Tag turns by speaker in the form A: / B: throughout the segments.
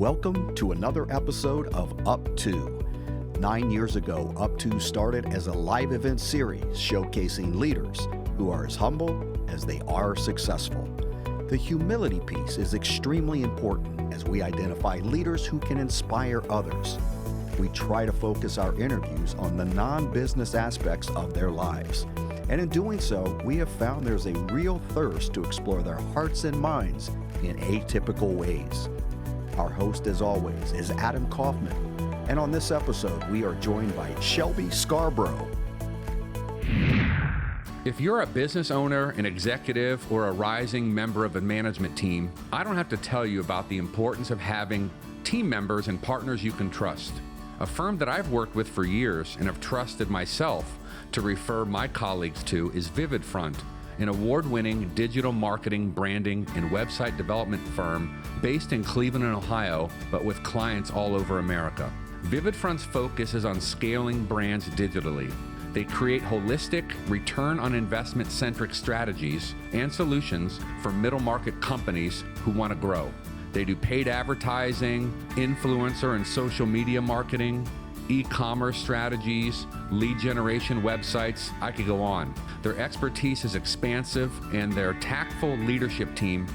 A: Welcome to another episode of Up To. 9 years ago, Up To started as a live event series showcasing leaders who are as humble as they are successful. The humility piece is extremely important as we identify leaders who can inspire others. We try to focus our interviews on the non-business aspects of their lives. And in doing so, we have found there's a real thirst to explore their hearts and minds in atypical ways. Our host, as always, is Adam Kaufman. And on this episode, we are joined by Shelby Scarbrough.
B: If you're a business owner, an executive, or a rising member of a management team, I don't have to tell you about the importance of having team members and partners you can trust. A firm that I've worked with for years and have trusted myself to refer my colleagues to is VividFront, an award-winning digital marketing, branding, and website development firm based in Cleveland, Ohio, but with clients all over America. VividFront's focus is on scaling brands digitally. They create holistic, return on investment-centric strategies and solutions for middle-market companies who want to grow. They do paid advertising, influencer and social media marketing, e-commerce strategies, lead generation websites. I could go on. Their expertise is expansive, and their tactful leadership team,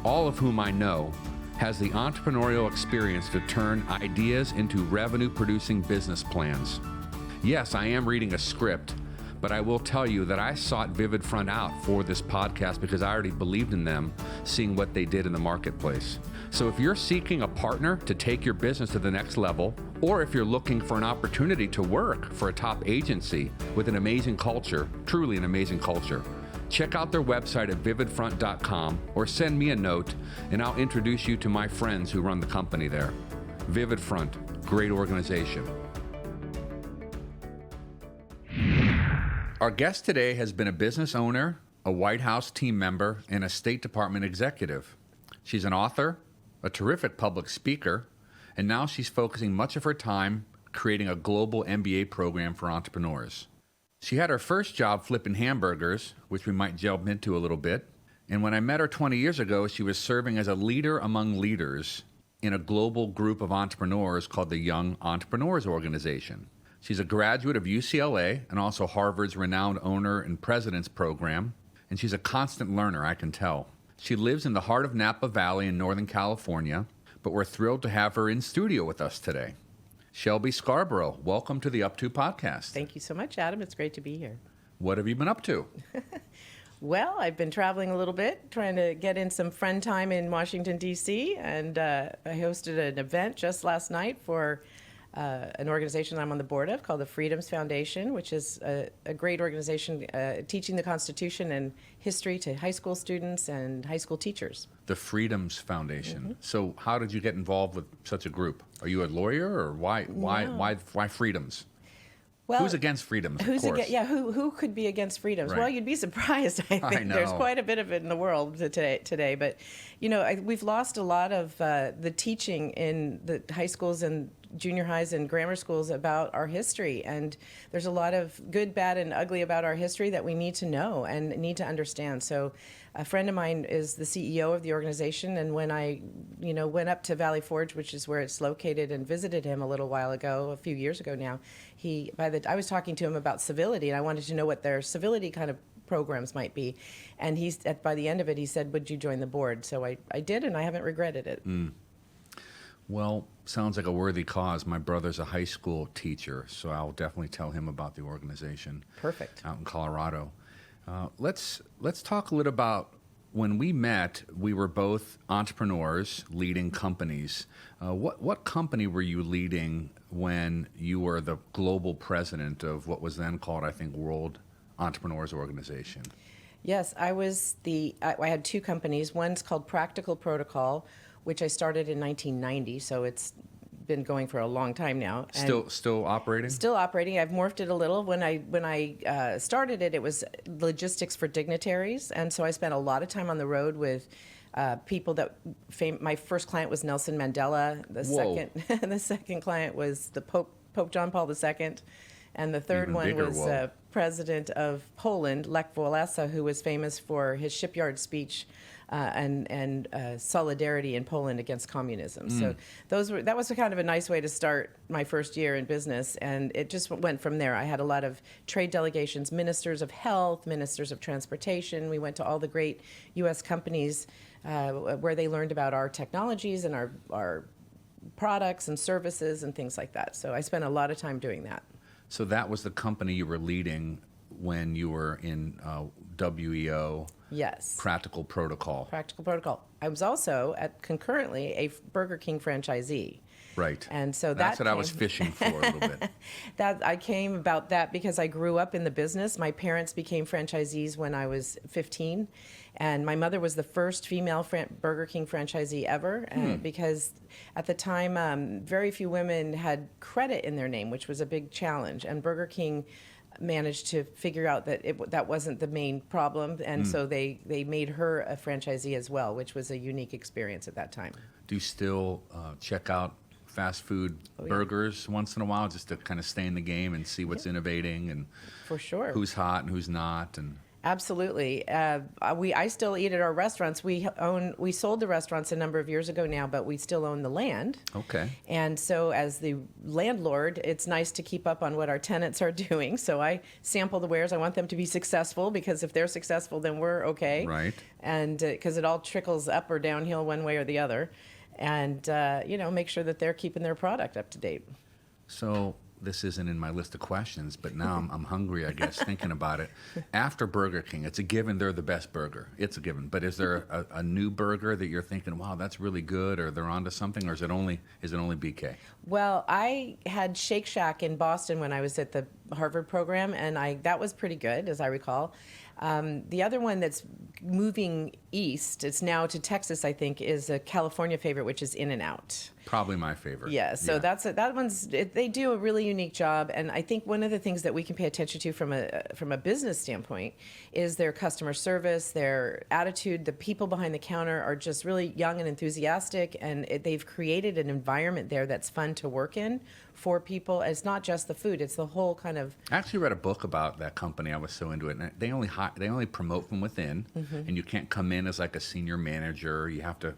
B: all of whom I know, has the entrepreneurial experience to turn ideas into revenue-producing business plans. Yes, I am reading a script, but I will tell you that I sought VividFront out for this podcast because I already believed in them, seeing what they did in the marketplace. So if you're seeking a partner to take your business to the next level, or if you're looking for an opportunity to work for a top agency with an amazing culture, truly an amazing culture, check out their website at vividfront.com or send me a note and I'll introduce you to my friends who run the company there. VividFront, great organization. Our guest today has been a business owner, a White House team member, and a State Department executive. She's an author, a terrific public speaker, and now she's focusing much of her time creating a global MBA program for entrepreneurs. She had her first job flipping hamburgers, which we might delve into a little bit, and when I met her 20 years ago, she was serving as a leader among leaders in a global group of entrepreneurs called the Young Entrepreneurs Organization. She's a graduate of UCLA and also Harvard's renowned owner and president's program, and she's a constant learner, I can tell. She lives in the heart of Napa Valley in Northern California, but we're thrilled to have her in studio with us today. Shelby Scarbrough, welcome to the Up To podcast.
C: Thank you so much, Adam. It's great to be here.
B: What have you been up to?
C: Well, I've been traveling a little bit, trying to get in some friend time in Washington, D.C., and I hosted an event just last night for an organization I'm on the board of called the Freedoms Foundation, which is a great organization teaching the Constitution and history to high school students and high school teachers.
B: The Freedoms Foundation. So how did you get involved with such a group? Are you a lawyer, or why freedoms?
C: Well,
B: who's against freedoms, of course?
C: Who could be against freedoms?
B: Right.
C: Well, you'd be surprised. I think
B: I know.
C: There's quite a bit of it in the world today. But, we've lost a lot of the teaching in the high schools and junior highs and grammar schools about our history. And there's a lot of good, bad, and ugly about our history that we need to know and need to understand. So a friend of mine is the CEO of the organization, and when I, went up to Valley Forge, which is where it's located, and visited him a few years ago now, I was talking to him about Civility, and I wanted to know what their civility kind of programs might be. And by the end of it, he said, "Would you join the board?" So I did, and I haven't regretted it.
B: Well, sounds like a worthy cause. My brother's a high school teacher, so I'll definitely tell him about the organization.
C: Perfect.
B: Out in Colorado. Let's talk a little about when we met. We were both entrepreneurs leading companies. What company were you leading when you were the global president of what was then called, I think, World Entrepreneurs Organization?
C: Yes, I had two companies. One's called Practical Protocol, which I started in 1990, so it's been going for a long time now. And
B: still operating? Still operating.
C: I've morphed it a little. When I started it, it was logistics for dignitaries, and so I spent a lot of time on the road with people that my first client was Nelson Mandela. The second client was the Pope John Paul II, and the third
B: Even
C: one
B: bigger,
C: was President of Poland, Lech Walesa, who was famous for his shipyard speech and solidarity in Poland against communism. So that was kind of a nice way to start my first year in business, and it just went from there. I had a lot of trade delegations, ministers of health, ministers of transportation. We went to all the great U.S. companies where they learned about our technologies and our products and services and things like that. So I spent a lot of time doing that.
B: So that was the company you were leading when you were in WEO.
C: Yes.
B: Practical Protocol.
C: Practical Protocol. I was also concurrently a Burger King franchisee.
B: Right.
C: And so
B: that's what I was fishing for a little bit.
C: I came about that because I grew up in the business. My parents became franchisees when I was 15, and my mother was the first female Burger King franchisee ever. Because at the time, very few women had credit in their name, which was a big challenge. And Burger King managed to figure out that that wasn't the main problem, and so they made her a franchisee as well, which was a unique experience at that time.
B: Do you still check out fast food burgers once in a while, just to kind of stay in the game and see what's innovating and
C: for sure
B: who's hot and who's not? And
C: absolutely, I still eat at our restaurants. We sold the restaurants a number of years ago now, but we still own the land.
B: Okay.
C: And so as the landlord, it's nice to keep up on what our tenants are doing. So I sample the wares. I want them to be successful, because if they're successful, then we're okay.
B: Right.
C: And because it all trickles up or downhill one way or the other. And, make sure that they're keeping their product up to date.
B: So this isn't in my list of questions, but now I'm hungry, I guess, thinking about it. After Burger King, it's a given they're the best burger. It's a given. But is there a new burger that you're thinking, wow, that's really good, or they're onto something, or is it only BK?
C: Well, I had Shake Shack in Boston when I was at the Harvard program, and that was pretty good, as I recall. The other one that's moving east, it's now to Texas, I think, is a California favorite, which is In-N-Out.
B: Probably my favorite.
C: Yeah, so that one's they do a really unique job, and I think one of the things that we can pay attention to from a business standpoint is their customer service, their attitude. The people behind the counter are just really young and enthusiastic, and they've created an environment there that's fun to work in for people. It's not just the food; it's the whole kind of.
B: I actually read a book about that company. I was so into it, and they only promote from within, and you can't come in as like a senior manager. You have to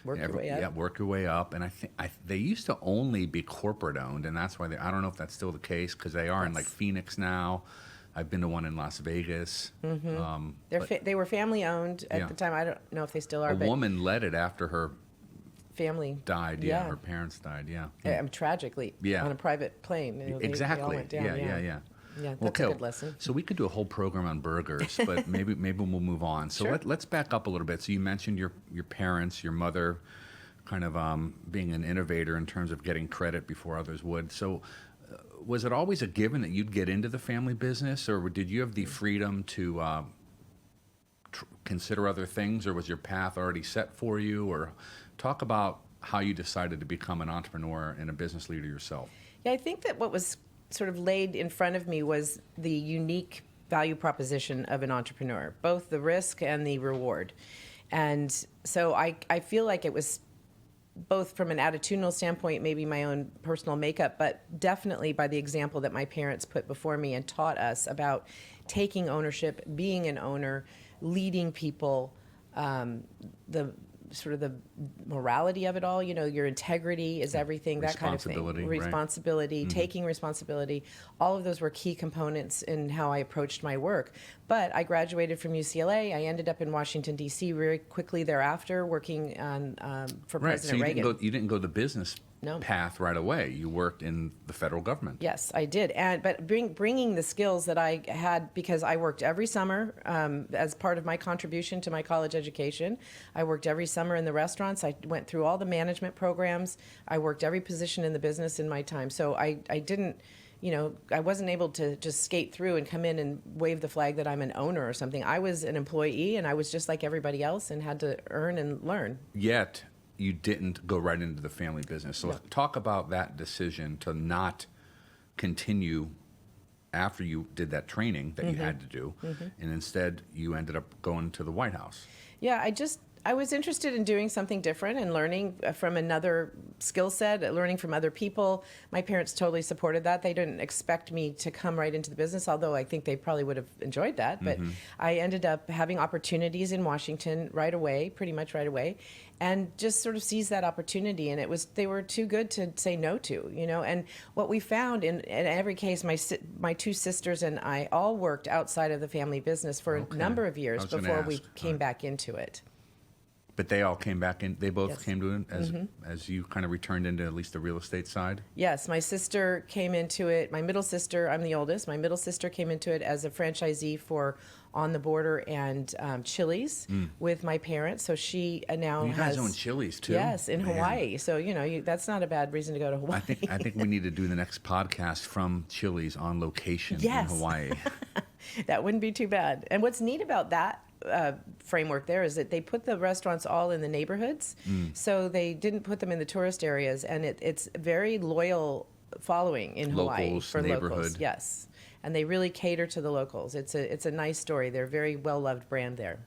C: work your way up.
B: Yeah, work your way up. And I think they used to only be corporate owned, and that's why I don't know if that's still the case, because they are in like Phoenix now. I've been to one in Las Vegas.
C: They were family owned at the time. I don't know if they still are.
B: A woman led it after her
C: family
B: died. Yeah, her parents died.
C: Tragically.
B: Yeah.
C: On a private plane.
B: Exactly.
C: They all went down,
B: Yeah,
C: that's a good lesson.
B: So we could do a whole program on burgers, but maybe we'll move on. So
C: sure.
B: let's back up a little bit. So you mentioned your parents, your mother, kind of being an innovator in terms of getting credit before others would. So was it always a given that you'd get into the family business, or did you have the freedom to consider other things, or was your path already set for you? Or talk about how you decided to become an entrepreneur and a business leader yourself.
C: Yeah, I think that what was sort of laid in front of me was the unique value proposition of an entrepreneur, both the risk and the reward. And so I feel like it was both from an attitudinal standpoint, maybe my own personal makeup, but definitely by the example that my parents put before me and taught us about taking ownership, being an owner, leading people, the morality of it all, your integrity is everything, that kind of thing. Responsibility, taking responsibility. All of those were key components in how I approached my work. But I graduated from UCLA. I ended up in Washington, D.C. very quickly thereafter, working on for President Reagan.
B: You didn't go the business path right away. You worked in the federal government.
C: Yes, I did. But bringing the skills that I had, because I worked every summer as part of my contribution to my college education. I worked every summer in the restaurants. I went through all the management programs. I worked every position in the business in my time. So I didn't, I wasn't able to just skate through and come in and wave the flag that I'm an owner or something. I was an employee, and I was just like everybody else and had to earn and learn.
B: Yet you didn't go right into the family business. So talk about that decision to not continue after you did that training that you had to do, and instead you ended up going to the White House.
C: Yeah, I was interested in doing something different and learning from another skill set, learning from other people. My parents totally supported that. They didn't expect me to come right into the business, although I think they probably would have enjoyed that. But I ended up having opportunities in Washington right away, pretty much right away, and just sort of seized that opportunity. And they were too good to say no to, you know. And what we found in every case, my two sisters and I all worked outside of the family business for a number of years before we came back into it.
B: But they all came back in. They both
C: Yes.
B: came to it as you kind of returned into at least the real estate side.
C: Yes, my sister came into it. My middle sister, I'm the oldest. My middle sister came into it as a franchisee for On the Border and Chili's with my parents. So she now
B: You guys
C: has
B: own Chili's too.
C: Yes, in
B: Man.
C: Hawaii. So that's not a bad reason to go to Hawaii.
B: I think we need to do the next podcast from Chili's on location
C: Yes.
B: in Hawaii.
C: That wouldn't be too bad. And what's neat about that framework there is that they put the restaurants all in the neighborhoods, so they didn't put them in the tourist areas, and it's very loyal following in Hawaii
B: Locals,
C: for
B: neighborhood.
C: locals. Yes, and they really cater to the locals. It's a nice story. They're a very well loved brand there.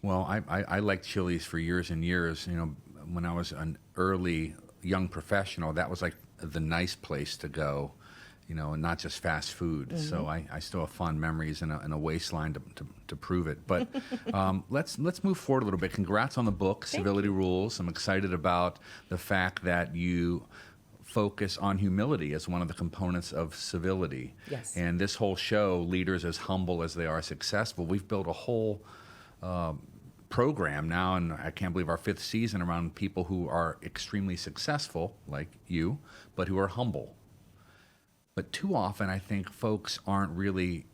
B: Well, I liked Chili's for years and years. You know, when I was an early young professional, that was like the nice place to go. You know, and not just fast food. So I still have fond memories and a waistline to prove it. But let's move forward a little bit. Congrats on the book, Civility Rules. I'm excited about the fact that you focus on humility as one of the components of civility.
C: Yes.
B: And this whole show, Leaders as Humble as They Are Successful, we've built a whole program now, and I can't believe our 5th season, around people who are extremely successful, like you, but who are humble. But too often, I think folks aren't really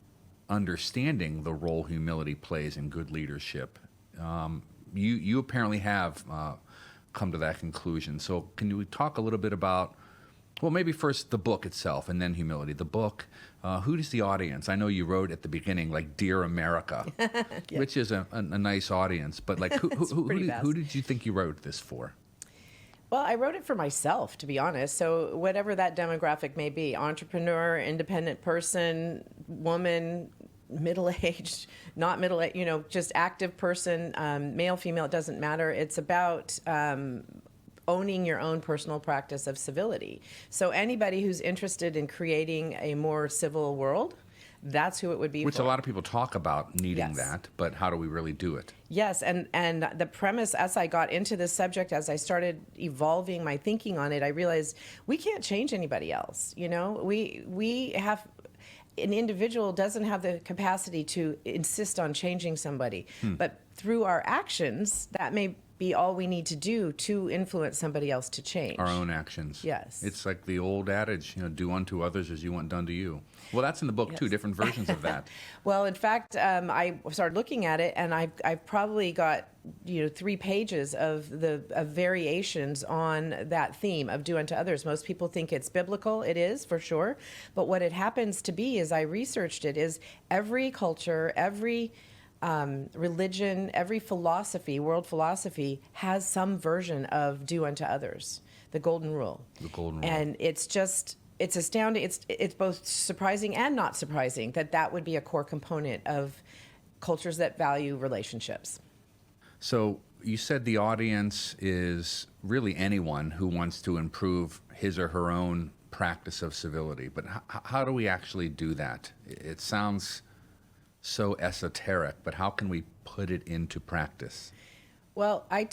B: understanding the role humility plays in good leadership. You apparently have come to that conclusion. So can you talk a little bit about, well, maybe first the book itself and then humility. The book, who is the audience? I know you wrote at the beginning, like, Dear America, which is a nice audience. But like, who did you think you wrote this for?
C: Well, I wrote it for myself, to be honest. So whatever that demographic may be, entrepreneur, independent person, woman, middle-aged, not middle-aged, just active person, male, female, it doesn't matter. It's about owning your own personal practice of civility. So anybody who's interested in creating a more civil world, that's who it would be
B: Which
C: for.
B: a lot of people talk about needing
C: Yes.
B: that, but how do we really do it?
C: Yes, and the premise, as I got into this subject, as I started evolving my thinking on it, I realized we can't change anybody else. We have, an individual doesn't have the capacity to insist on changing somebody, but through our actions, that may be all we need to do to influence somebody else to change.
B: Our own actions.
C: Yes.
B: It's like the old adage, do unto others as you want done to you. Well, that's in the book too,
C: Yes.
B: different versions of that.
C: Well, in fact, I started looking at it, and I've probably got 3 pages of variations on that theme of do unto others. Most people think it's biblical. It is, for sure. But what it happens to be, as I researched it, is every culture, every religion, every philosophy, world philosophy, has some version of do unto others, the golden rule.
B: The golden rule.
C: And it's astounding. It's both surprising and not surprising that would be a core component of cultures that value relationships.
B: So you said the audience is really anyone who wants to improve his or her own practice of civility. But how do we actually do that? It sounds so esoteric, but how can we put it into practice?
C: Well, I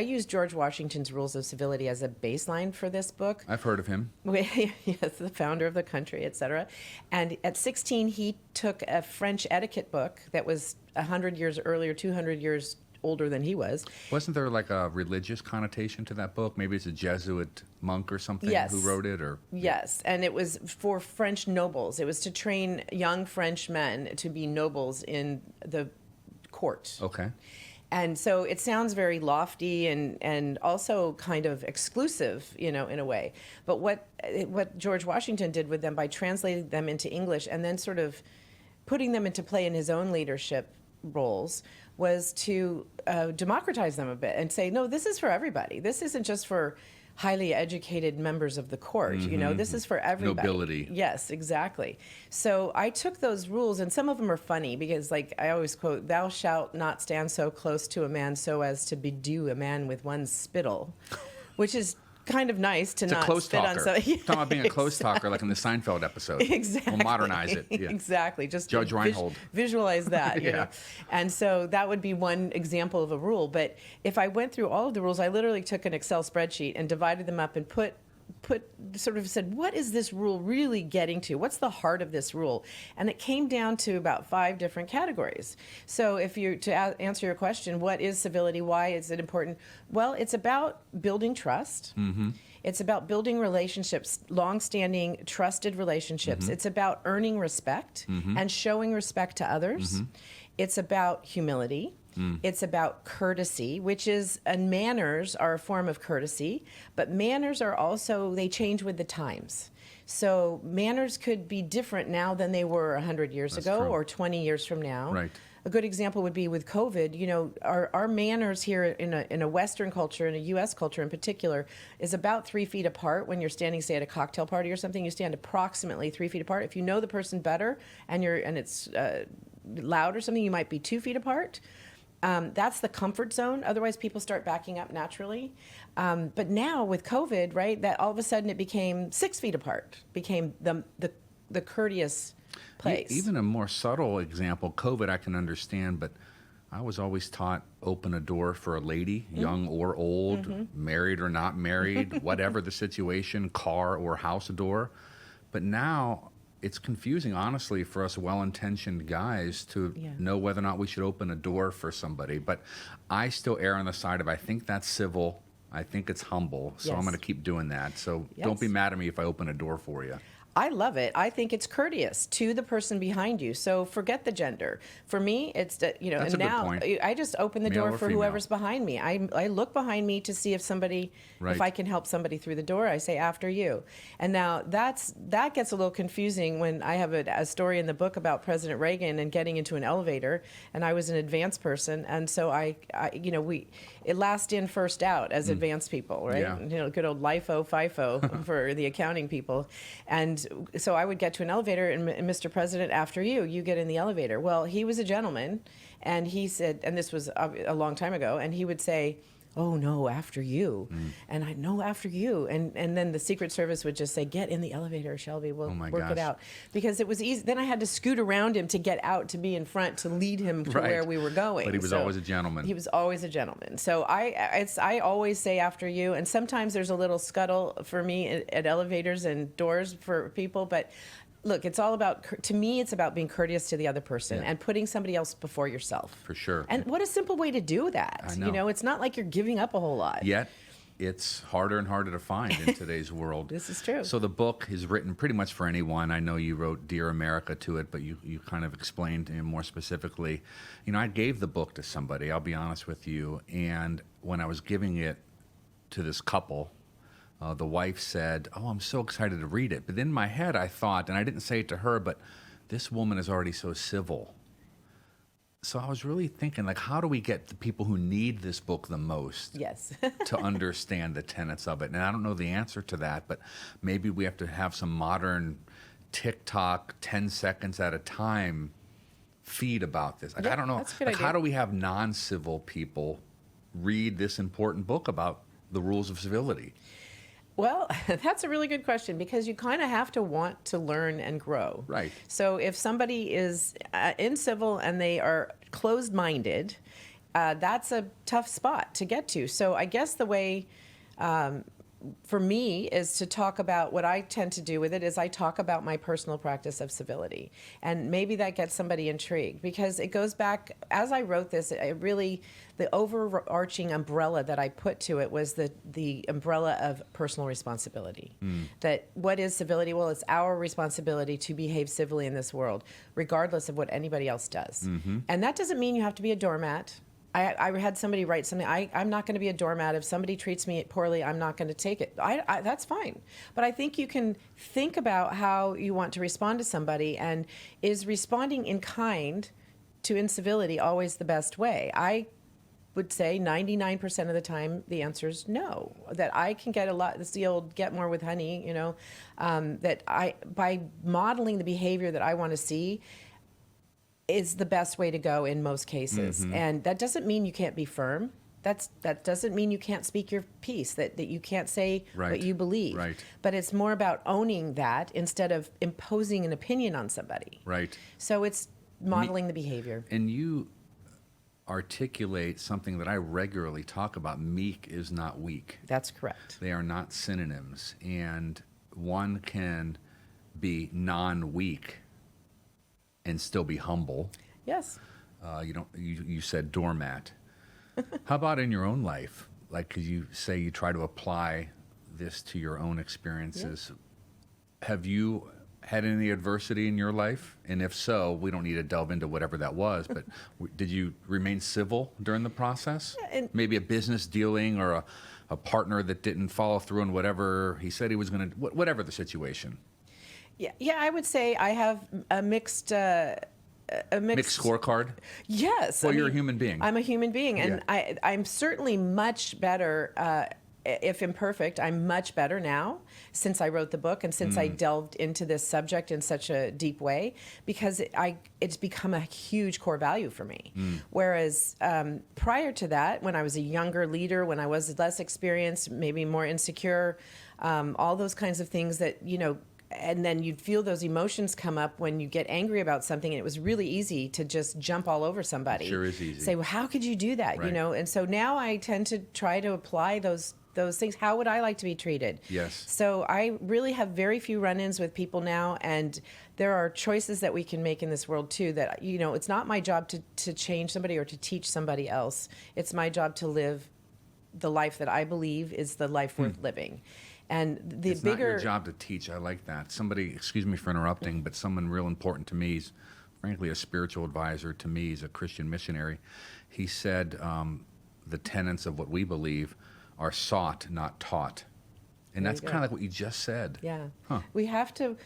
C: used George Washington's Rules of Civility as a baseline for this book.
B: I've heard of him.
C: Yes, the founder of the country, etc. And at 16, he took a French etiquette book that was 100 years earlier, 200 years older than he was.
B: Wasn't there like a religious connotation to that book? Maybe it's a Jesuit monk or something who wrote it?
C: Yes, and it was for French nobles. It was to train young French men to be nobles in the court.
B: Okay.
C: And so it sounds very lofty and also kind of exclusive, in a way. But what George Washington did with them by translating them into English and then sort of putting them into play in his own leadership roles was to democratize them a bit and say, no, this is for everybody. This isn't just for highly educated members of the court. You know, this is for everybody.
B: Nobility.
C: Yes, exactly. So I took those rules, and some of them are funny because, like, I always quote, "Thou shalt not stand so close to a man so as to bedew a man with one's spittle," which is kind of nice to
B: It's
C: not
B: a close
C: spit
B: talker.
C: on somebody.
B: Talking about being a close talker, like in the Seinfeld episode.
C: Exactly.
B: We'll modernize it. Yeah.
C: Exactly. Just
B: Judge Reinhold.
C: Visualize that. You
B: Yeah.
C: know? And so that would be one example of a rule. But if I went through all of the rules, I literally took an Excel spreadsheet and divided them up and put sort of said, what is this rule really getting to? What's the heart of this rule? And it came down to about 5 different categories. So if you to answer your question, what is civility? Why is it important? Well, it's about building trust. It's about building relationships, long-standing, trusted relationships. It's about earning respect and showing respect to others. It's about humility. It's about courtesy, which is, and manners are a form of courtesy, but manners are also, they change with the times. So manners could be different now than they were 100 years ago
B: true.
C: or 20 years from now.
B: Right.
C: A good example would be with COVID. You know, our manners here in a Western culture, in a U.S. culture in particular, is about 3 feet apart. When you're standing, say, at a cocktail party or something, you stand approximately 3 feet apart. If you know the person better and it's loud or something, you might be 2 feet apart. That's the comfort zone. Otherwise, people start backing up naturally. But now with COVID, right, that all of a sudden it became 6 feet apart, became the courteous place.
B: Even a more subtle example, COVID I can understand, but I was always taught open a door for a lady, young or old, married or not married, whatever the situation, car or house door. But now it's confusing, honestly, for us well-intentioned guys to know whether or not we should open a door for somebody. But I still err on the side of I think that's civil. I think it's humble. So I'm going to keep doing that. So don't be mad at me if I open a door for you.
C: I love it. I think it's courteous to the person behind you. So forget the gender. For me, it's
B: That's
C: and
B: a good
C: now
B: point.
C: I just open the
B: Male
C: door
B: or
C: for
B: female?
C: whoever's behind me. I look behind me to see if somebody,
B: Right.
C: if I can help somebody through the door. I say after you. And now that gets a little confusing when I have a story in the book about President Reagan and getting into an elevator, and I was an advanced person, and so it last in first out as advanced people, right?
B: Yeah.
C: You know, good old LIFO, FIFO for the accounting people. And so I would get to an elevator, and Mr. President, after you get in the elevator. Well, he was a gentleman, and he said, and this was a long time ago, and he would say, "Oh no, after you," and I know after you, and then the Secret Service would just say, "Get in the elevator, Shelby. We'll work it out," because it was easy. Then I had to scoot around him to get out to be in front to lead him to where we were going.
B: But he was always a gentleman.
C: He was always a gentleman. So I always say after you, and sometimes there's a little scuttle for me at elevators and doors for people, but. Look, it's all about, to me, it's about being courteous to the other person and putting somebody else before yourself.
B: For sure.
C: And what a simple way to do that.
B: I know.
C: You know, it's not like you're giving up a whole lot.
B: Yet, it's harder and harder to find in today's world.
C: This is true.
B: So the book is written pretty much for anyone. I know you wrote Dear America to it, but you kind of explained more specifically. You know, I gave the book to somebody, I'll be honest with you, and when I was giving it to this couple, the wife said, "Oh, I'm so excited to read it." But in my head, I thought, and I didn't say it to her, but this woman is already so civil. So I was really thinking, like, how do we get the people who need this book the most
C: Yes.
B: to understand the tenets of it? And I don't know the answer to that, but maybe we have to have some modern TikTok 10 seconds at a time feed about this. Like, I don't know.
C: That's a good
B: Like,
C: idea.
B: how do we have non-civil people read this important book about the rules of civility?
C: Well, that's a really good question because you kind of have to want to learn and grow.
B: Right.
C: So if somebody is incivil and they are closed-minded, that's a tough spot to get to. So I guess the way for me is to talk about what I tend to do with it is I talk about my personal practice of civility. And maybe that gets somebody intrigued because it goes back, as I wrote this, the overarching umbrella that I put to it was the umbrella of personal responsibility. That what is civility? Well, it's our responsibility to behave civilly in this world, regardless of what anybody else does. And that doesn't mean you have to be a doormat. I had somebody write something, I'm not going to be a doormat. If somebody treats me poorly, I'm not going to take it. That's fine. But I think you can think about how you want to respond to somebody, and is responding in kind to incivility always the best way? would say 99% of the time the answer is no. That I can get a lot. It's the old get more with honey, that by modeling the behavior that I want to see is the best way to go in most cases. And that doesn't mean you can't be firm. That doesn't mean you can't speak your piece, that you can't say what you believe.
B: Right.
C: But it's more about owning that instead of imposing an opinion on somebody.
B: Right.
C: So it's modeling the behavior.
B: And you articulate something that I regularly talk about. Meek is not weak.
C: That's correct.
B: They are not synonyms. And one can be non-weak and still be humble.
C: Yes.
B: You said doormat. How about in your own life? Like, could you say you try to apply this to your own experiences? Yeah. Have you had any adversity in your life? And if so, we don't need to delve into whatever that was, but did you remain civil during the process?
C: Yeah,
B: maybe a business dealing or a partner that didn't follow through on whatever he said he was going to, whatever the situation.
C: Yeah, I would say I have a mixed
B: scorecard?
C: Yes.
B: Well, you're a human being.
C: I'm a human being, and
B: Yeah.
C: I'm certainly much better, if imperfect, I'm much better now since I wrote the book and since I delved into this subject in such a deep way, because it's become a huge core value for me. Whereas prior to that, when I was a younger leader, when I was less experienced, maybe more insecure, all those kinds of things that, and then you'd feel those emotions come up when you get angry about something, and it was really easy to just jump all over somebody.
B: It sure is easy.
C: Say, well, how could you do that?
B: Right.
C: And so now I tend to try to apply those things. How would I like to be treated?
B: Yes.
C: So I really have very few run-ins with people now, and there are choices that we can make in this world too that, it's not my job to change somebody or to teach somebody else. It's my job to live the life that I believe is the life worth living. And
B: it's not your job to teach. I like that. Somebody, excuse me for interrupting, but someone real important to me is, frankly, a spiritual advisor to me. He's a Christian missionary. He said the tenets of what we believe are sought, not taught. And that's kind of like what you just said.
C: Yeah.
B: Huh.
C: We have to,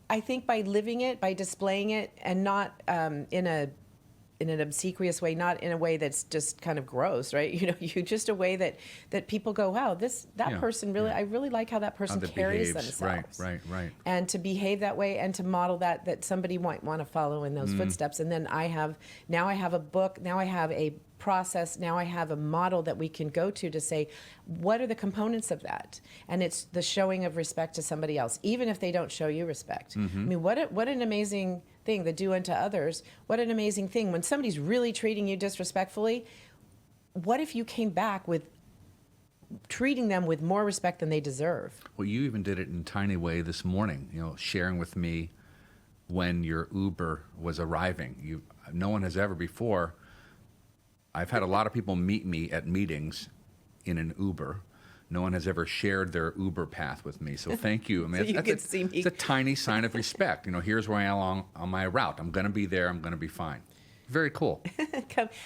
C: I think by living it, by displaying it, and not in an obsequious way, not in a way that's just kind of gross, right? You just a way that people go, wow, that person really, I really like how that person carries themselves.
B: Right.
C: And to behave that way and to model that somebody might want to follow in those footsteps. And then now I have a book, now I have a process, now I have a model that we can go to say, what are the components of that? And it's the showing of respect to somebody else, even if they don't show you respect. I mean, what an amazing thing, the do unto others. What an amazing thing. When somebody's really treating you disrespectfully, what if you came back with treating them with more respect than they deserve?
B: Well, you even did it in a tiny way this morning, sharing with me when your Uber was arriving. No one has ever before. I've had a lot of people meet me at meetings in an Uber. No one has ever shared their Uber path with me, so thank you. I mean, it's a tiny sign of respect. Here's where I am on my route. I'm going to be there. I'm going to be fine. Very cool.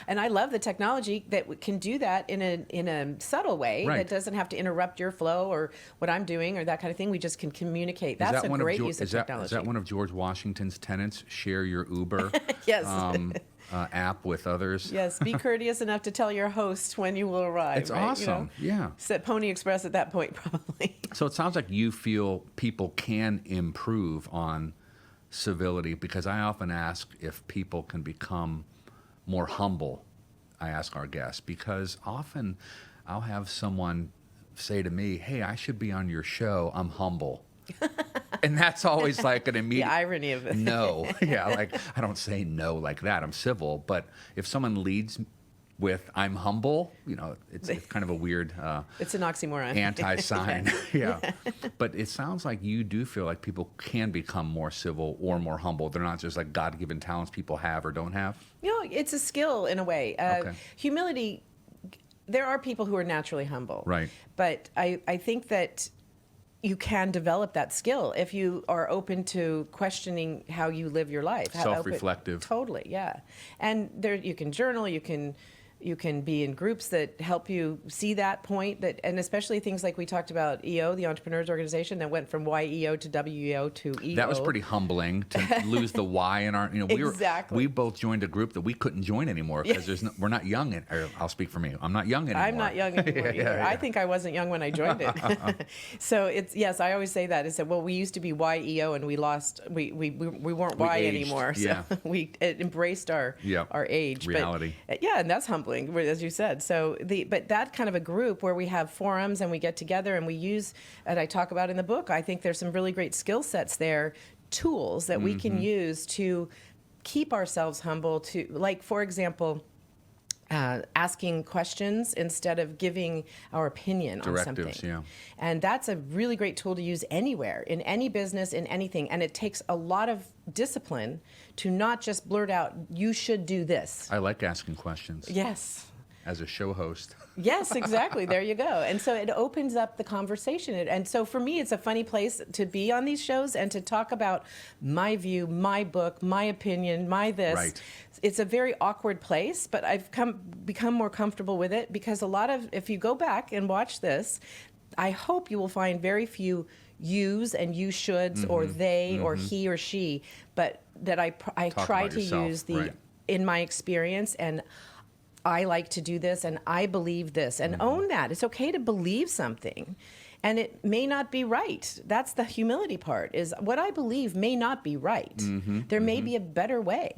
C: And I love the technology that can do that in a subtle way that doesn't have to interrupt your flow or what I'm doing or that kind of thing. We just can communicate. That's a great use of technology.
B: Is that one of George Washington's tenets? Share your Uber.
C: Yes.
B: App with others.
C: Yes, be courteous enough to tell your host when you will arrive.
B: It's awesome. Yeah.
C: Set Pony Express at that point, probably.
B: So it sounds like you feel people can improve on civility, because I often ask if people can become more humble. I ask our guests, because often I'll have someone say to me, hey, I should be on your show. I'm humble. And that's always like an immediate...
C: The irony of it.
B: No. Yeah, like I don't say no like that. I'm civil. But if someone leads with I'm humble, it's kind of a weird...
C: it's an oxymoron.
B: Anti-sign. Yeah. But it sounds like you do feel like people can become more civil or more humble. They're not just like God-given talents people have or don't have.
C: It's a skill in a way.
B: Okay.
C: Humility, there are people who are naturally humble.
B: Right.
C: But I think that you can develop that skill if you are open to questioning how you live your life.
B: Self-reflective.
C: Totally, yeah. And there you can journal, you can You can be in groups that help you see that point, and especially things like we talked about EO, the Entrepreneurs Organization, that went from YEO to WEO to EO.
B: That was pretty humbling to lose the Y in our,
C: Exactly.
B: we both joined a group that we couldn't join anymore because we're not young, or I'll speak for me. I'm not young anymore.
C: I'm not young anymore either. Yeah. I think I wasn't young when I joined it. So yes, I always say that. I said, well, we used to be YEO and we lost, we weren't Y
B: aged.
C: anymore. So
B: Yeah.
C: it embraced our age.
B: Reality.
C: But, and that's humbling, as you said. So but that kind of a group where we have forums and we get together and we use, and I talk about in the book, I think there's some really great skill sets there, tools that we can use to keep ourselves humble, to, like, for example, asking questions instead of giving our opinion on something.
B: Yeah.
C: And that's a really great tool to use anywhere, in any business, in anything. And it takes a lot of discipline to not just blurt out, you should do this.
B: I like asking questions.
C: Yes.
B: As a show host.
C: Yes, exactly. There you go. And so it opens up the conversation. And so for me, it's a funny place to be on these shows and to talk about my view, my book, my opinion, my this.
B: Right.
C: It's a very awkward place, but I've become more comfortable with it because if you go back and watch this, I hope you will find very few yous and you shoulds or they or he or she, but that I try to use in my experience, and I like to do this and I believe this, and own that. It's okay to believe something and it may not be right. That's the humility part, is what I believe may not be right. There may be a better way,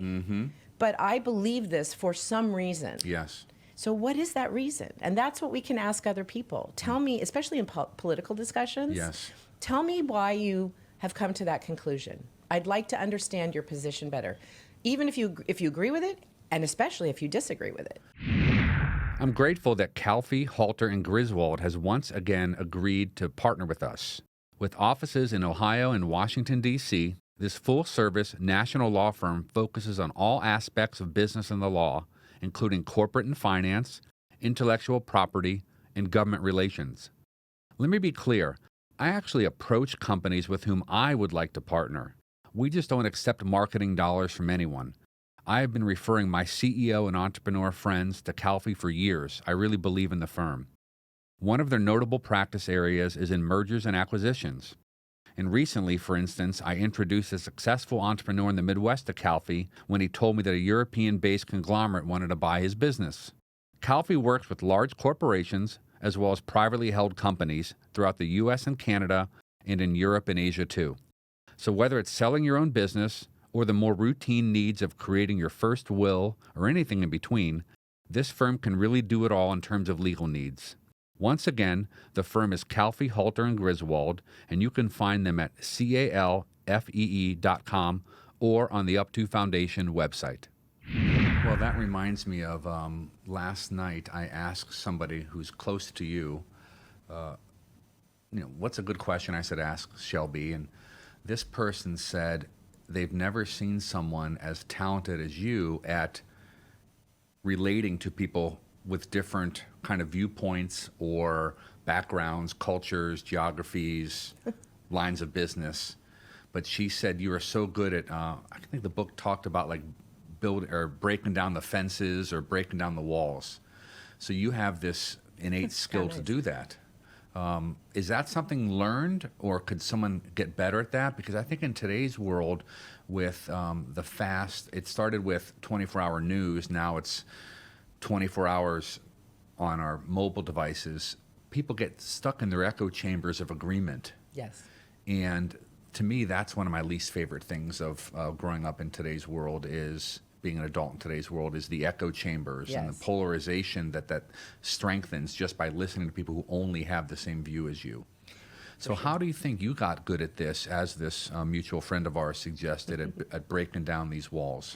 C: but I believe this for some reason.
B: Yes.
C: So what is that reason? And that's what we can ask other people. Tell me, especially in political discussions, tell me why you have come to that conclusion. I'd like to understand your position better, even if you agree with it, and especially if you disagree with it.
B: I'm grateful that Calfee, Halter, and Griswold has once again agreed to partner with us. With offices in Ohio and Washington, D.C., this full-service national law firm focuses on all aspects of business and the law, including corporate and finance, intellectual property, and government relations. Let me be clear. I actually approach companies with whom I would like to partner. We just don't accept marketing dollars from anyone. I have been referring my CEO and entrepreneur friends to Calfee for years. I really believe in the firm. One of their notable practice areas is in mergers and acquisitions. And recently, for instance, I introduced a successful entrepreneur in the Midwest to Calfee when he told me that a European-based conglomerate wanted to buy his business. Calfee works with large corporations as well as privately held companies throughout the U.S. and Canada and in Europe and Asia too. So whether it's selling your own business or the more routine needs of creating your first will or anything in between, this firm can really do it all in terms of legal needs. Once again, the firm is Calfee, Halter, and Griswold, and you can find them at calfee.com or on the Up2 Foundation website. Well, that reminds me of last night I asked somebody who's close to you, what's a good question? I said, ask Shelby, and this person said, they've never seen someone as talented as you at relating to people with different kind of viewpoints or backgrounds, cultures, geographies, lines of business. But she said you are so good at, I think the book talked about like breaking down the fences or breaking down the walls. So you have this innate skill to do that. Is that something learned, or could someone get better at that? Because I think in today's world with the fast, it started with 24-hour news, now it's 24 hours on our mobile devices. People get stuck in their echo chambers of agreement.
C: Yes.
B: And to me, that's one of my least favorite things of growing up in today's world, is being an adult in today's world, is the echo chambers and the polarization that strengthens just by listening to people who only have the same view as you. So how do you think you got good at this, as this mutual friend of ours suggested, at breaking down these walls?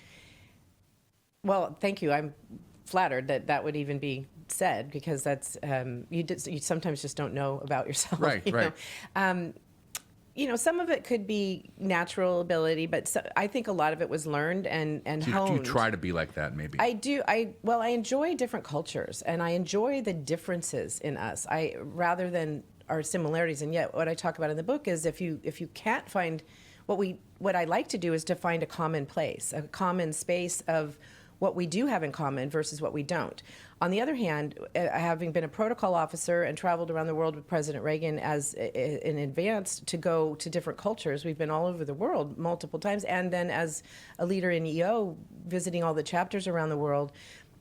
C: Well, thank you. I'm flattered that would even be said, because that's you sometimes just don't know about yourself.
B: Right, right.
C: Some of it could be natural ability, but I think a lot of it was learned and honed.
B: Do you try to be like that, maybe?
C: I do. I enjoy different cultures, and I enjoy the differences in us, rather than our similarities. And yet, what I talk about in the book is if you can't find what I like to do is to find a common place, a common space of what we do have in common versus what we don't. On the other hand, having been a protocol officer and traveled around the world with President Reagan as in advance to go to different cultures, we've been all over the world multiple times, and then as a leader in EO, visiting all the chapters around the world,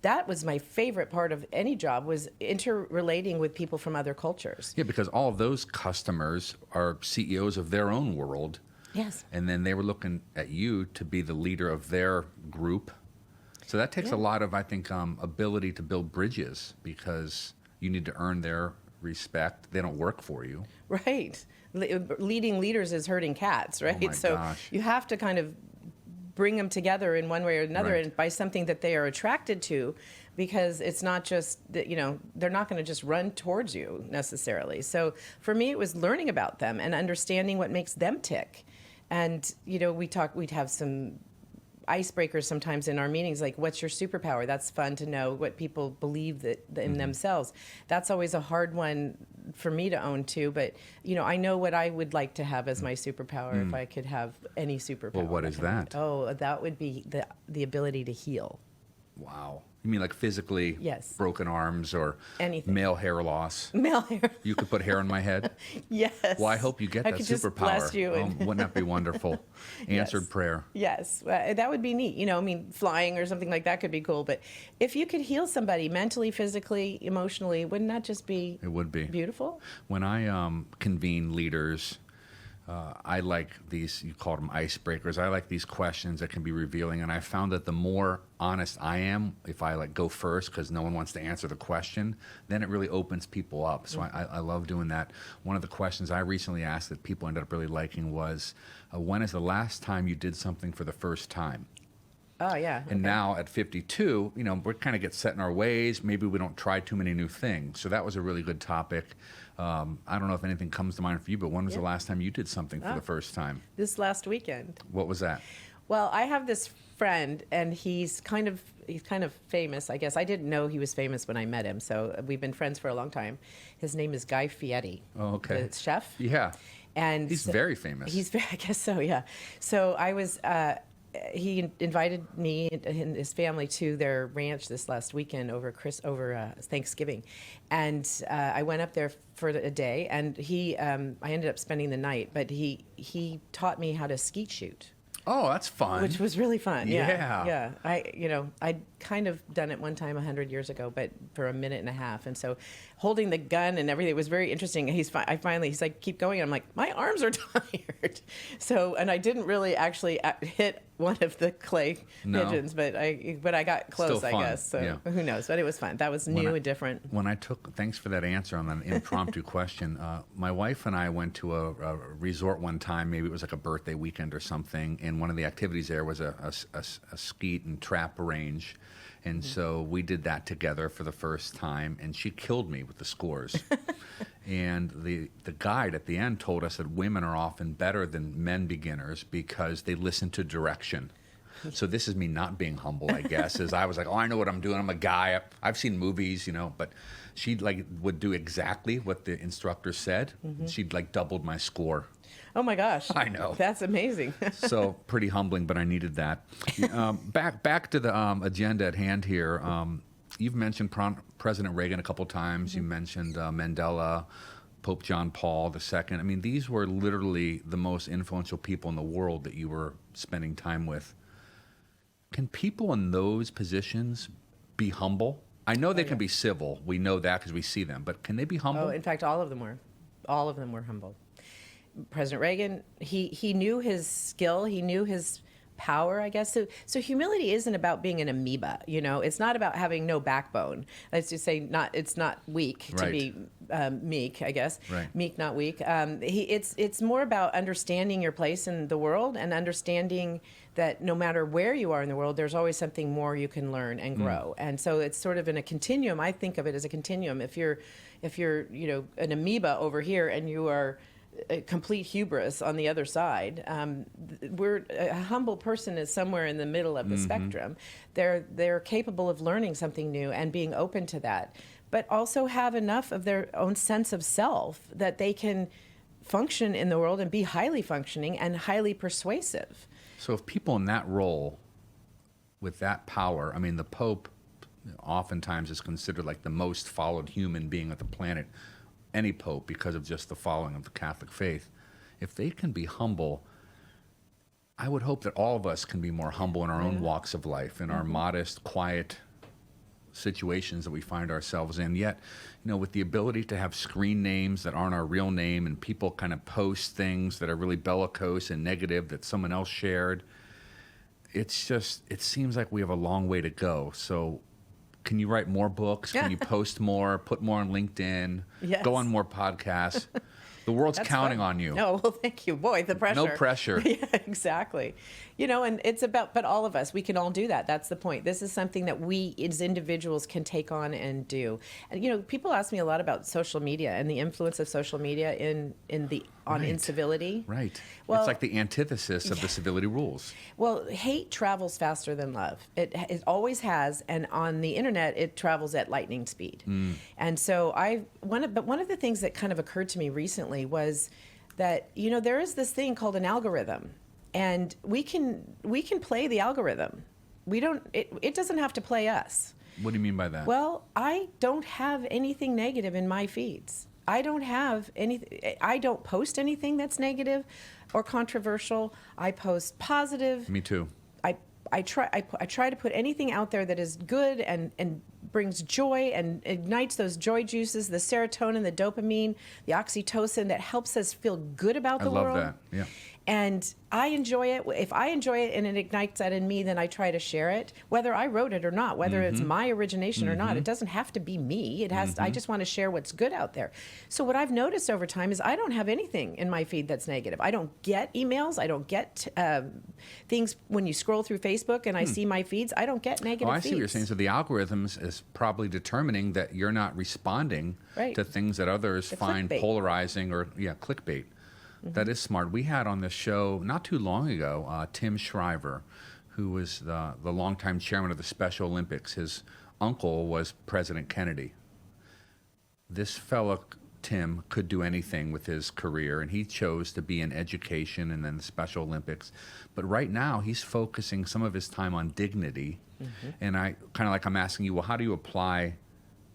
C: that was my favorite part of any job, was interrelating with people from other cultures.
B: Yeah, because all of those customers are CEOs of their own world.
C: Yes.
B: And then they were looking at you to be the leader of their group. So that takes a lot of, I think, ability to build bridges, because you need to earn their respect. They don't work for you.
C: Right. Leading leaders is herding cats, right?
B: Oh my
C: so
B: gosh.
C: you have to kind of bring them together in one way or another,
B: Right.
C: and by something that they are attracted to, because it's not just that, they're not going to just run towards you necessarily. So for me, it was learning about them and understanding what makes them tick. And, we'd have some icebreakers sometimes in our meetings, like, what's your superpower? That's fun to know what people believe that in themselves. That's always a hard one for me to own too, but I know what I would like to have as my superpower if I could have any superpower.
B: Well, what is that?
C: Oh, that would be the ability to heal.
B: Wow. You mean like physically
C: Yes.
B: broken arms or
C: Anything.
B: male hair loss?
C: Male hair.
B: You could put hair on my head?
C: Yes.
B: Well, I hope you get
C: I
B: that
C: could just
B: superpower.
C: bless you and-
B: Wouldn't that be wonderful? Answered
C: Yes.
B: prayer.
C: Yes, that would be neat. Flying or something like that could be cool. But if you could heal somebody mentally, physically, emotionally, wouldn't that just be
B: It would be.
C: beautiful?
B: When I convene leaders, I like these, you called them icebreakers. I like these questions that can be revealing. And I found that the more honest I am, if I go first, because no one wants to answer the question, then it really opens people up. So I love doing that. One of the questions I recently asked that people ended up really liking was, when is the last time you did something for the first time?
C: Oh, yeah.
B: And now at 52, we kind of get set in our ways. Maybe we don't try too many new things. So that was a really good topic. I don't know if anything comes to mind for you, but when was the last time you did something for the first time?
C: This last weekend.
B: What was that?
C: Well, I have this friend, and he's kind of famous, I guess. I didn't know he was famous when I met him, so we've been friends for a long time. His name is Guy Fieri.
B: Oh, okay.
C: The chef.
B: Yeah.
C: And
B: He's very famous.
C: I guess so, yeah. So I was, he invited me and his family to their ranch this last weekend over Thanksgiving, and I went up there for a day, and I ended up spending the night, but he taught me how to skeet shoot.
B: Oh, that's fun.
C: Which was really fun.
B: Yeah.
C: Yeah. I'd kind of done it one time 100 years ago, but for a minute and a half. And so holding the gun and everything was very interesting. He's like, keep going. I'm like, my arms are tired. So, and I didn't really actually hit one of the clay pigeons, but I got close,
B: Still
C: I
B: fun.
C: guess. So
B: Yeah.
C: who knows? But it was fun. That was new and different.
B: Thanks for that answer on an impromptu question. My wife and I went to a resort one time. Maybe it was like a birthday weekend or something. And one of the activities there was a skeet and trap range. And so we did that together for the first time, and she killed me with the scores. And the guide at the end told us that women are often better than men beginners because they listen to direction. So this is me not being humble, I guess, as I was like, oh, I know what I'm doing. I'm a guy. I've seen movies, but she would do exactly what the instructor said. And she'd doubled my score.
C: Oh my gosh.
B: I know.
C: That's amazing.
B: So pretty humbling, but I needed that. Back to the agenda at hand here. You've mentioned President Reagan a couple times. You mentioned Mandela, Pope John Paul II. I mean, these were literally the most influential people in the world that you were spending time with. Can people in those positions be humble? I know they can be civil. We know that because we see them. But can they be humble?
C: Oh, in fact, all of them were. All of them were humble. President Reagan, he knew his skill, he knew his power, I guess. So humility isn't about being an amoeba, It's not about having no backbone. Let's just say it's not weak to be meek, I guess.
B: Right.
C: Meek, not weak. It's more about understanding your place in the world and understanding that no matter where you are in the world, there's always something more you can learn and grow. And so it's sort of in a continuum. I think of it as a continuum. If you're an amoeba over here and you are a complete hubris on the other side. A humble person is somewhere in the middle of the spectrum. They're capable of learning something new and being open to that, but also have enough of their own sense of self that they can function in the world and be highly functioning and highly persuasive.
B: So if people in that role with that power, I mean, the Pope oftentimes is considered like the most followed human being on the planet, any Pope, because of just the following of the Catholic faith. If they can be humble, I would hope that all of us can be more humble in our own walks of life, in our modest, quiet situations that we find ourselves in. Yet, with the ability to have screen names that aren't our real name, and people kind of post things that are really bellicose and negative that someone else shared, it seems like we have a long way to go. So can you write more books? Can you post more, put more on LinkedIn, go on more podcasts? The world's counting on you.
C: No, well, thank you. Boy, the pressure.
B: No pressure.
C: Yeah, exactly. And it's about, but all of us, we can all do that. That's the point. This is something that we as individuals can take on and do. And, people ask me a lot about social media and the influence of social media on incivility.
B: Right.
C: Well,
B: it's like the antithesis of the civility rules.
C: Well, hate travels faster than love. It always has, and on the internet, it travels at lightning speed. And so one of the things that kind of occurred to me recently was that there is this thing called an algorithm, and we can play the algorithm. It doesn't have to play us.
B: What do you mean by that?
C: Well, I don't have anything negative in my feeds. I don't have anything. I don't post anything that's negative or controversial. I post positive.
B: Me too.
C: I try to put anything out there that is good and brings joy and ignites those joy juices, the serotonin, the dopamine, the oxytocin that helps us feel good about the world.
B: I love that. Yeah.
C: And I enjoy it. If I enjoy it and it ignites that in me, then I try to share it, whether I wrote it or not, whether it's my origination or not. It doesn't have to be me. It has. I just want to share what's good out there. So what I've noticed over time is I don't have anything in my feed that's negative. I don't get emails. I don't get things when you scroll through Facebook and I see my feeds. I don't get negative
B: I
C: feeds.
B: see what you're saying. So the algorithms is probably determining that you're not responding to things that others find
C: clickbait.
B: Polarizing or clickbait. That is smart. We had on this show not too long ago Tim Shriver, who was the longtime chairman of the Special Olympics. His uncle was President Kennedy. This fellow, Tim, could do anything with his career, and he chose to be in education and then the Special Olympics. But right now, he's focusing some of his time on dignity. And I'm asking you, well, how do you apply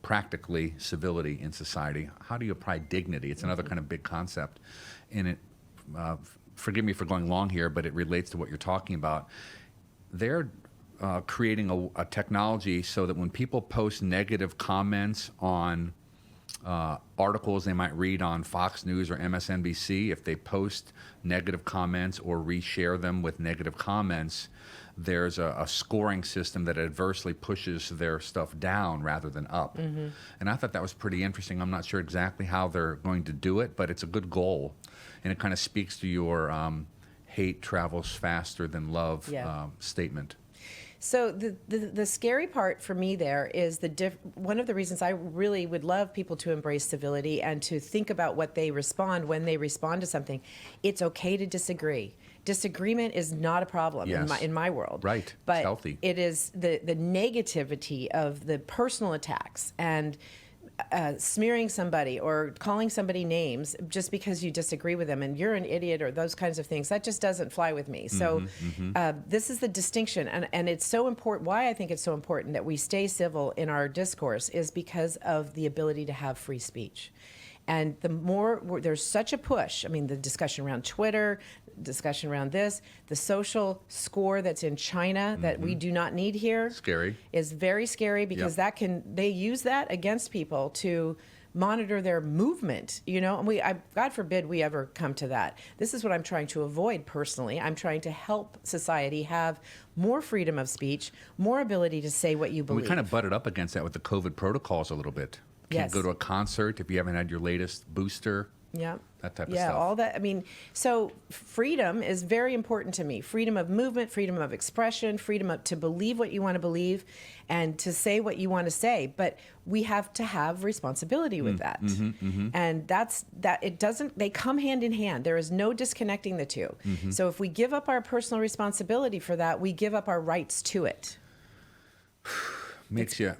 B: practically civility in society? How do you apply dignity? It's another kind of big concept. And it, forgive me for going long here, but it relates to what you're talking about. They're creating a technology so that when people post negative comments on articles they might read on Fox News or MSNBC, if they post negative comments or reshare them with negative comments, there's a scoring system that adversely pushes their stuff down rather than up. And I thought that was pretty interesting. I'm not sure exactly how they're going to do it, but it's a good goal. And it kind of speaks to your hate travels faster than love statement.
C: So the scary part for me there is one of the reasons I really would love people to embrace civility and to think about what they respond when they respond to something. It's okay to disagree. Disagreement is not a problem in my world.
B: Right.
C: But
B: it's healthy.
C: It is the negativity of the personal attacks and smearing somebody or calling somebody names just because you disagree with them and you're an idiot or those kinds of things. That just doesn't fly with me. So this is the distinction. And it's so important. Why I think it's so important that we stay civil in our discourse is because of the ability to have free speech. And the more there's such a push, I mean, the discussion around Twitter, discussion around this, the social score that's in China that we do not need here.
B: Scary.
C: Is very scary because they use that against people to monitor their movement, and God forbid we ever come to that. This is what I'm trying to avoid personally. I'm trying to help society have more freedom of speech, more ability to say what you believe.
B: We kind of butted up against that with the COVID protocols a little bit. Can't go to a concert if you haven't had your latest booster.
C: Yeah.
B: That type of
C: stuff.
B: stuff.
C: Yeah, all that. I mean, so freedom is very important to me. Freedom of movement, freedom of expression, freedom to believe what you want to believe and to say what you want to say. But we have to have responsibility with that. And they come hand in hand. There is no disconnecting the two. So if we give up our personal responsibility for that, we give up our rights to it.
B: Makes you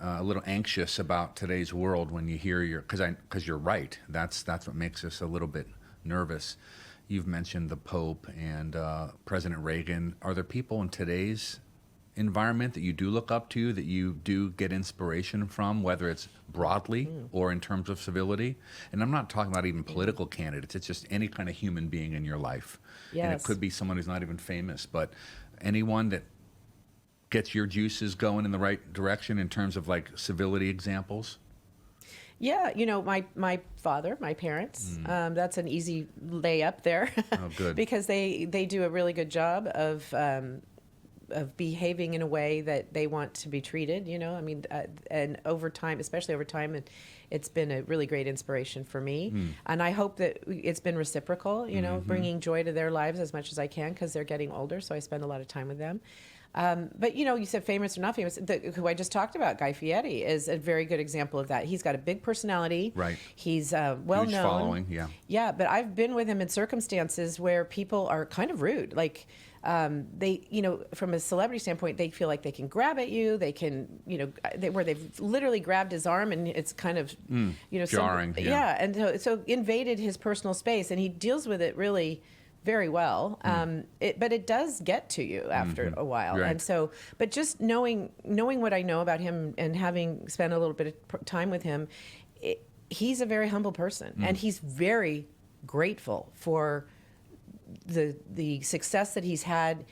B: a little anxious about today's world when you hear because you're right. That's what makes us a little bit nervous. You've mentioned the Pope and President Reagan. Are there people in today's environment that you do look up to, that you do get inspiration from, whether it's broadly or in terms of civility? And I'm not talking about even political candidates. It's just any kind of human being in your life.
C: Yes.
B: And it could be someone who's not even famous, but anyone that gets your juices going in the right direction in terms of like civility examples?
C: Yeah, my father, my parents, that's an easy layup there.
B: Oh, good.
C: Because they do a really good job of behaving in a way that they want to be treated, and over time, especially over time, it's been a really great inspiration for me. And I hope that it's been reciprocal, bringing joy to their lives as much as I can, because they're getting older, so I spend a lot of time with them. But, you said famous or not famous. Who I just talked about, Guy Fieri, is a very good example of that. He's got a big personality.
B: Right.
C: He's well-known.
B: Huge following, yeah.
C: Yeah, but I've been with him in circumstances where people are kind of rude. Like, they, from a celebrity standpoint, they feel like they can grab at you. They can, where they've literally grabbed his arm, and it's kind of,
B: jarring.
C: Yeah, and so invaded his personal space, and he deals with it really very well. But it does get to you after a while.
B: Right.
C: And so, but just knowing what I know about him and having spent a little bit of time with him, he's a very humble person, and he's very grateful for the success that he's had.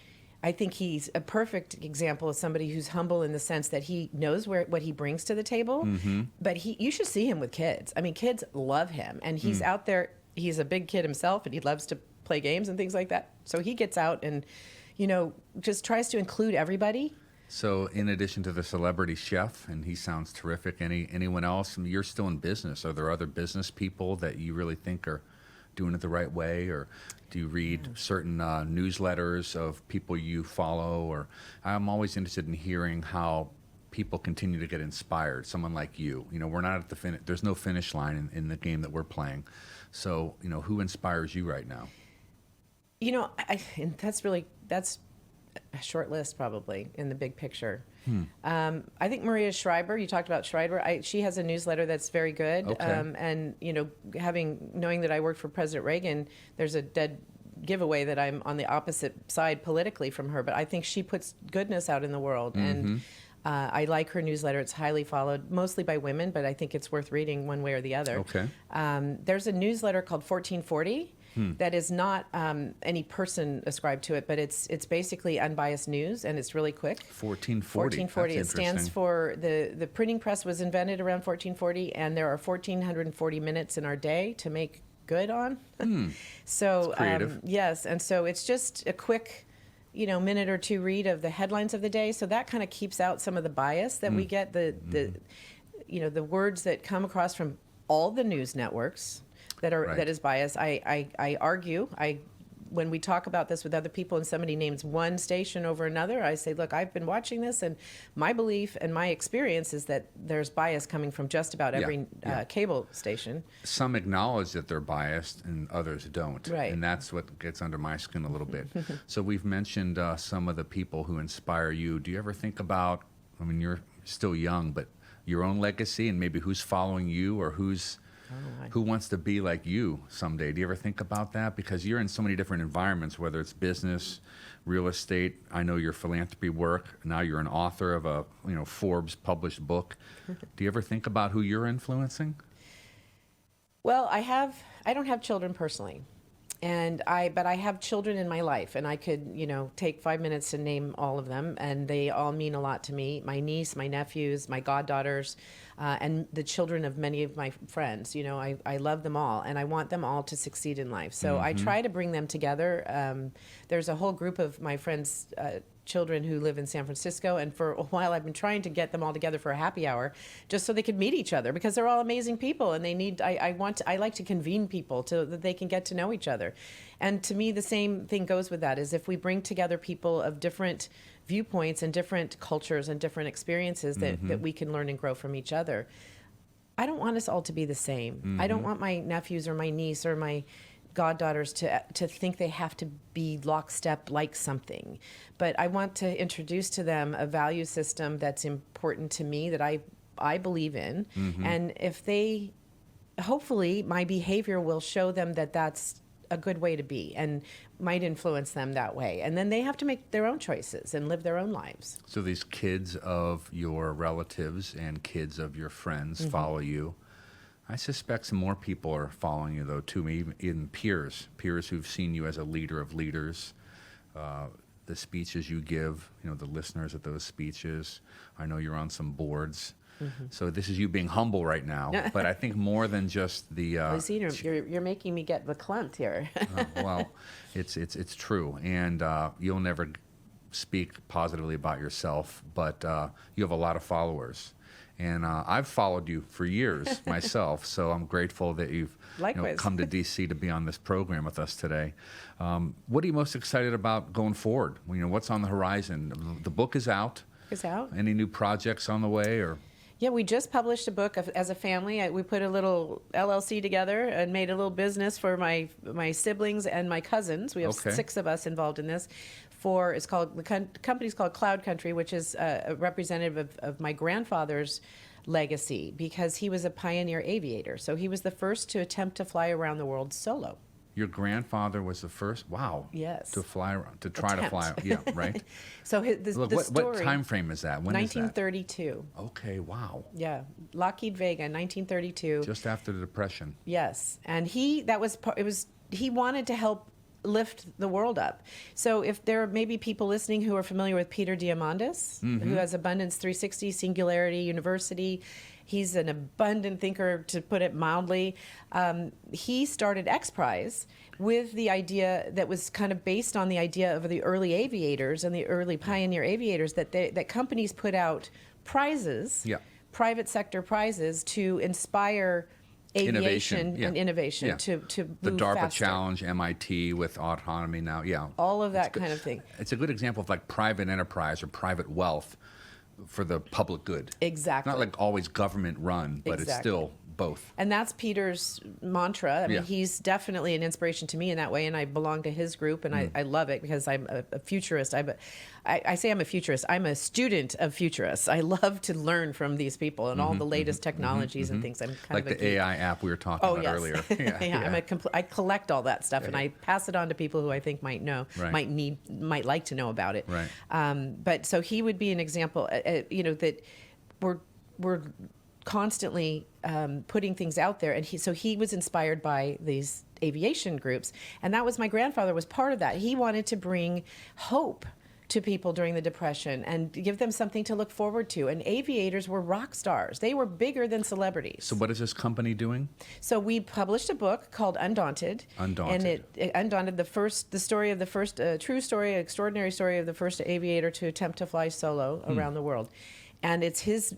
C: I think he's a perfect example of somebody who's humble in the sense that he knows what he brings to the table. But you should see him with kids. I mean, kids love him, and he's out there. He's a big kid himself, and he loves to play games and things like that. So he gets out and, just tries to include everybody.
B: So in addition to the celebrity chef, and he sounds terrific, anyone else? I mean, you're still in business. Are there other business people that you really think are doing it the right way? Or do you read certain newsletters of people you follow? Or I'm always interested in hearing how people continue to get inspired. Someone like you. We're not at the finish. There's no finish line in the game that we're playing. So, who inspires you right now?
C: And that's a short list probably in the big picture. I think Maria Schreiber, you talked about Schreiber, she has a newsletter that's very good.
B: Okay.
C: And, knowing that I worked for President Reagan, there's a dead giveaway that I'm on the opposite side politically from her, but I think she puts goodness out in the world. And I like her newsletter. It's highly followed, mostly by women, but I think it's worth reading one way or the other.
B: Okay.
C: There's a newsletter called 1440. That is not any person ascribed to it, but it's basically unbiased news, and it's really quick.
B: 1440.
C: 1440. It stands for the printing press was invented around 1440, and there are 1440 minutes in our day to make good on. So
B: creative.
C: yes, and so it's just a quick, minute or two read of the headlines of the day. So that kind of keeps out some of the bias that we get. The words that come across from all the news networks. That is bias. I argue. When we talk about this with other people and somebody names one station over another, I say, look, I've been watching this, and my belief and my experience is that there's bias coming from just about every cable station.
B: Some acknowledge that they're biased, and others don't.
C: Right.
B: And that's what gets under my skin a little bit. So we've mentioned some of the people who inspire you. Do you ever think about, you're still young, but your own legacy and maybe who's following you or who wants to be like you someday? Do you ever think about that? Because you're in so many different environments, whether it's business, real estate. I know your philanthropy work. Now you're an author of a Forbes published book. Do you ever think about who you're influencing?
C: Well, I don't have children personally. But I have children in my life, and I could, take 5 minutes to name all of them, and they all mean a lot to me. My niece, my nephews, my goddaughters, and the children of many of my friends. I love them all, and I want them all to succeed in life. So I try to bring them together. There's a whole group of my friends' children who live in San Francisco, and for a while I've been trying to get them all together for a happy hour just so they could meet each other, because they're all amazing people, and they need I like to convene people so that they can get to know each other. And to me, the same thing goes with that, is if we bring together people of different viewpoints and different cultures and different experiences that we can learn and grow from each other. I don't want us all to be the same. I don't want my nephews or my niece or my goddaughters to think they have to be lockstep like something. But I want to introduce to them a value system that's important to me, that I believe in. And if hopefully my behavior will show them that that's a good way to be and might influence them that way. And then they have to make their own choices and live their own lives.
B: So these kids of your relatives and kids of your friends follow you. I suspect some more people are following you, though, too, even peers who've seen you as a leader of leaders. The speeches you give, the listeners at those speeches. I know you're on some boards. So this is you being humble right now. But I think more than just the...
C: you're making me get verklempt here.
B: Well, it's true. And you'll never speak positively about yourself, but you have a lot of followers. And I've followed you for years myself, so I'm grateful that you've come to D.C. to be on this program with us today. What are you most excited about going forward? What's on the horizon? The book is out.
C: It's out.
B: Any new projects on the way? Or
C: Yeah, we just published a book as a family. We put a little LLC together and made a little business for my siblings and my cousins. We have 6 of us involved in this. It's called the company's called Cloud Country, which is a representative of my grandfather's legacy because he was a pioneer aviator. So he was the first to attempt to fly around the world solo.
B: Your grandfather was the first? Wow.
C: Yes.
B: To fly around, to try to fly. Yeah, right.
C: So the story.
B: What time frame is that? When
C: 1932.
B: Is that? Okay, wow.
C: Yeah, Lockheed Vega, 1932.
B: Just after the Depression.
C: Yes, and he wanted to help lift the world up. So if there may be people listening who are familiar with Peter Diamandis, who has Abundance 360, Singularity University, he's an abundant thinker, to put it mildly. He started X Prize with the idea that was kind of based on the idea of the early aviators and the early pioneer aviators that companies put out prizes, private sector prizes, to inspire aviation and innovation to move
B: the DARPA
C: faster.
B: Challenge, MIT with autonomy now,
C: all of that kind of thing.
B: It's a good example of like private enterprise or private wealth for the public good.
C: Exactly.
B: Not like always government run, but it's still both.
C: And that's Peter's mantra. I mean, he's definitely an inspiration to me in that way, and I belong to his group, and I love it because I'm a futurist. I say I'm a futurist. I'm a student of futurists. I love to learn from these people and all the latest technologies and things. I'm kind
B: like
C: of
B: the AI app we were talking about earlier.
C: I collect all that stuff, and I pass it on to people who I think might know, might like to know about it.
B: Right.
C: But so he would be an example, that we're constantly putting things out there, and he was inspired by these aviation groups, and that was my grandfather was part of that. He wanted to bring hope to people during the Depression and give them something to look forward to. And aviators were rock stars. They were bigger than celebrities.
B: So what is this company doing?
C: So we published a book called Undaunted.
B: Undaunted.
C: And it Undaunted, the story of the first, true story, extraordinary story of the first aviator to attempt to fly solo around the world. And it's his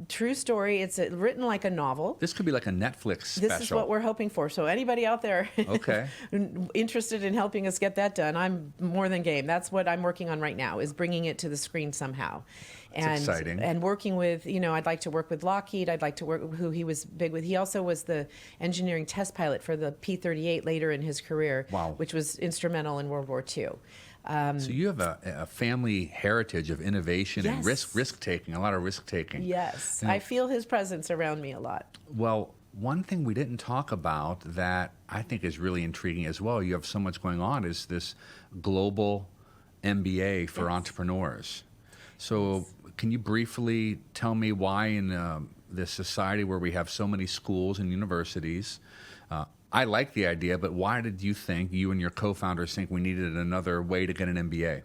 C: true story. It's written like a novel.
B: This could be like a Netflix special.
C: This is what we're hoping for. So anybody out there interested in helping us get that done, I'm more than game. That's what I'm working on right now, is bringing it to the screen somehow.
B: It's exciting.
C: And working with, I'd like to work with Lockheed. I'd like to work with who he was big with. He also was the engineering test pilot for the P-38 later in his career, which was instrumental in World War II.
B: So you have a family heritage of innovation and risk-taking, a lot of risk-taking.
C: Yes. I feel his presence around me a lot.
B: Well, one thing we didn't talk about that I think is really intriguing as well, you have so much going on, is this global MBA for entrepreneurs. So can you briefly tell me why in this society where we have so many schools and universities, I like the idea, but why did you and your co-founders think we needed another way to get an MBA?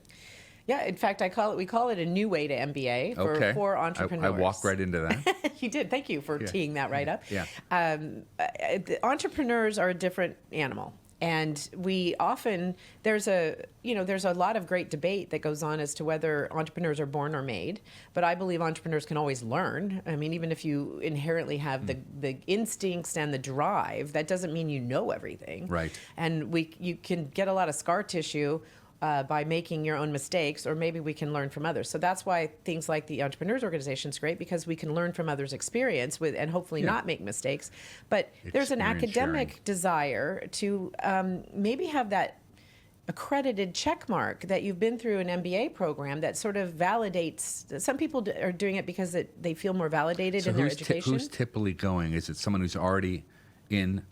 C: Yeah, in fact, we call it a new way to MBA for entrepreneurs.
B: I walked right into that.
C: You did. Thank you for teeing that right up.
B: Yeah.
C: The entrepreneurs are a different animal. And we often, there's a lot of great debate that goes on as to whether entrepreneurs are born or made. But I believe entrepreneurs can always learn. I mean, even if you inherently have the instincts and the drive, that doesn't mean you know everything.
B: Right.
C: And you can get a lot of scar tissue by making your own mistakes, or maybe we can learn from others. So that's why things like the Entrepreneurs Organization is great, because we can learn from others' experience and hopefully not make mistakes. But there's an academic desire to maybe have that accredited check mark that you've been through an MBA program that sort of validates. Some people are doing it because they feel more validated in their education.
B: Who's typically going? Is it someone who's already in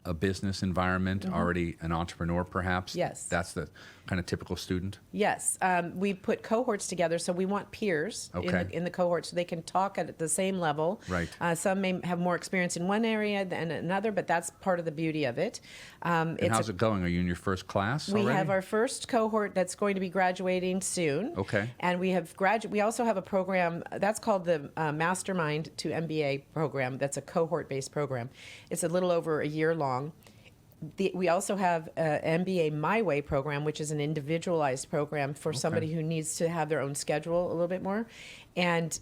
B: a business environment, already an entrepreneur perhaps?
C: Yes.
B: That's the kind of typical student?
C: Yes, we put cohorts together, so we want peers in the cohort so they can talk at the same level.
B: Right.
C: Some may have more experience in one area than another, but that's part of the beauty of it.
B: And how's it going? Are you in your first class
C: We
B: already?
C: have our first cohort that's going to be graduating soon.
B: Okay.
C: And we also have a program that's called the Mastermind to MBA program. That's a cohort-based program. It's a little over a year long. We also have an MBA My Way program, which is an individualized program for somebody who needs to have their own schedule a little bit more. And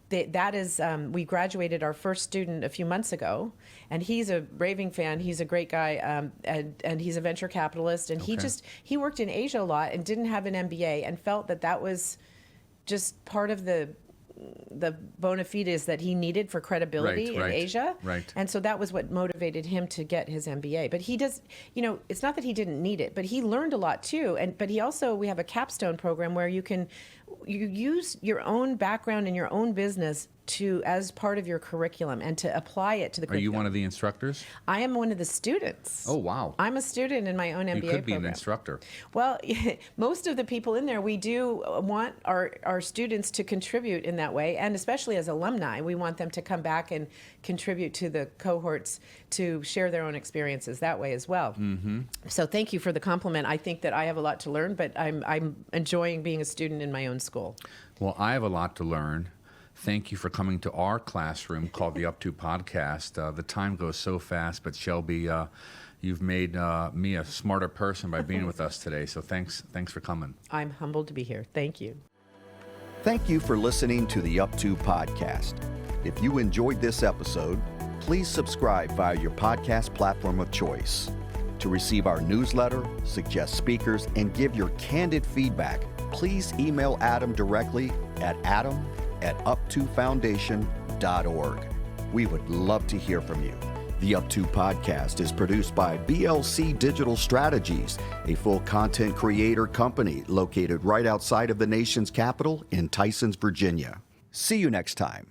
C: we graduated our first student a few months ago, and he's a raving fan. He's a great guy, and he's a venture capitalist. And he worked in Asia a lot and didn't have an MBA and felt that was just part of the bona fides that he needed for credibility in Asia.
B: Right.
C: And so that was what motivated him to get his MBA. But he does, it's not that he didn't need it, but he learned a lot too. But we have a capstone program where you use your own background and your own business as part of your curriculum and to apply it to the curriculum.
B: Are you one of the instructors?
C: I am one of the students.
B: Oh, wow.
C: I'm a student in my own MBA program.
B: You could be an instructor.
C: Well, most of the people in there, we do want our students to contribute in that way, and especially as alumni, we want them to come back and contribute to the cohorts to share their own experiences that way as well. Mm-hmm. So thank you for the compliment. I think that I have a lot to learn, but I'm enjoying being a student in my own school.
B: Well, I have a lot to learn. Thank you for coming to our classroom called the Up To Podcast. The time goes so fast, but Shelby, you've made me a smarter person by being with us today. So thanks for coming.
C: I'm humbled to be here. Thank you.
A: Thank you for listening to the Up To Podcast. If you enjoyed this episode, please subscribe via your podcast platform of choice. To receive our newsletter, suggest speakers, and give your candid feedback, please email Adam directly at adam@uptofoundation.org. We would love to hear from you. The Up To Podcast is produced by BLC Digital Strategies, a full content creator company located right outside of the nation's capital in Tysons, Virginia. See you next time.